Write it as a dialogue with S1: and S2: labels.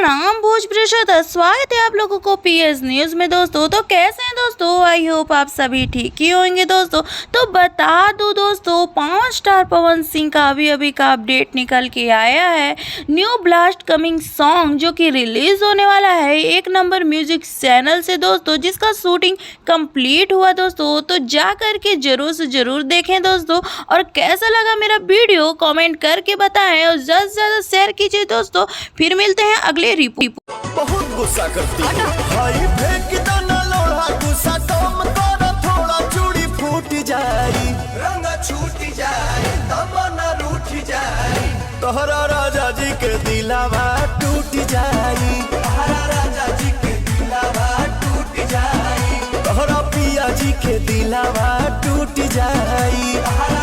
S1: प्रणाम भोजपुरी श्रोता, स्वागत है आप लोगों को पीएस न्यूज में। दोस्तों तो कैसे हैं दोस्तों, आई होप आप सभी ठीक ही होंगे। दोस्तों तो बता दूं दोस्तों, 5 स्टार पवन सिंह का अभी का अपडेट निकल के आया है। न्यू ब्लास्ट कमिंग सॉन्ग जो कि रिलीज होने वाला है 1 नंबर म्यूजिक चैनल से दोस्तों, जिसका शूटिंग कंप्लीट हुआ दोस्तों। तो जा करके जरूर से जरूर देखें दोस्तों, और कैसा लगा मेरा वीडियो कमेंट करके बताएं और ज़्यादा से ज़्यादा शेयर कीजिए दोस्तों। फिर मिलते हैं अगले रिपोर्ट।
S2: बहुत गुस्सा करती है भाई, फेंक दो ना लोढ़ा, गुस्सा कम करो थोड़ा, चूड़ी फूट जाई, रंग छूट जाई, तमन्ना रूठ जाई, तोहरा राजा जी के दिलावा टूट जाई, तोहरा राजा जी के दिलावा टूट जाई, तोहरा पिया जी के दिलावा टूट जाई।